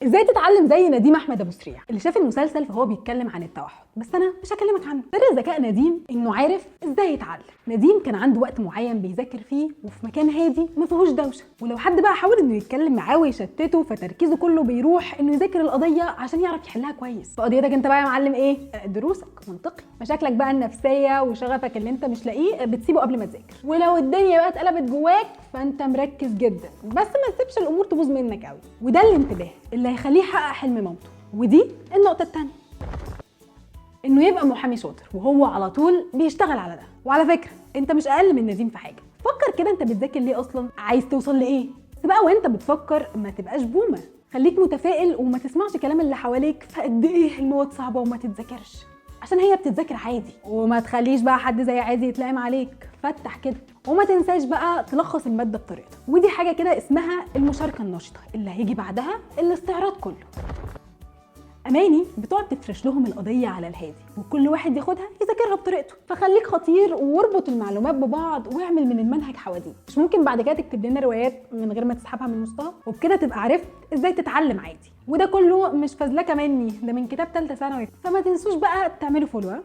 ازاي تتعلم زي نديم احمد ابو سريع اللي شاف المسلسل فهو بيتكلم عن التوحد، بس انا مش هكلمك عنه. سر ذكاء نديم انه عارف ازاي يتعلم. نديم كان عنده وقت معين بيذاكر فيه وفي مكان هادي ما فيهوش دوشه، ولو حد بقى حاول انه يتكلم معاه ويشتته فتركيزه كله بيروح انه يذاكر القضيه عشان يعرف يحلها كويس. فقضيتك انت بقى يا معلم ايه؟ دروسك. منطقي. مشاكلك بقى النفسيه وشغفك اللي انت مش لاقيه بتسيبه قبل ما تذاكر. ولو الدنيا بقى اتقلبت جواك فانت مركز جدا، بس ما تسيبش الامور تبوظ منك قوي. وده الانتباه اللي هيخليه يحقق حلم مامته. ودي النقطه الثانيه، انه يبقى محامي شاطر وهو على طول بيشتغل على ده. وعلى فكره انت مش اقل من نديم في حاجه. فكر كده، انت بتذاكر ليه اصلا؟ عايز توصل لايه؟ بس بقى وانت بتفكر ما تبقاش بومه. خليك متفائل وما تسمعش كلام اللي حواليك فقد ايه المواد صعبه وما تتذاكرش، عشان هي بتتذاكر عادي. وما تخليش بقى حد زي عادي يتلائم عليك. فتح كده. وما تنساش بقى تلخص الماده بطريقتك. ودي حاجه كده اسمها المشاركه النشطه، اللي هيجي بعدها الاستعراض كله. اماني بتقعد تفرش لهم القضيه على الهادي وكل واحد ياخدها يذاكرها بطريقته. فخليك خطير واربط المعلومات ببعض واعمل من المنهج حواديت. مش ممكن بعد كده تكتب لنا روايات من غير ما تسحبها من نصها؟ وبكده تبقى عرفت ازاي تتعلم عادي. وده كله مش فزلكه مني، ده من كتاب ثالثه ثانوي. فما تنسوش بقى تعملوا فولو. باي.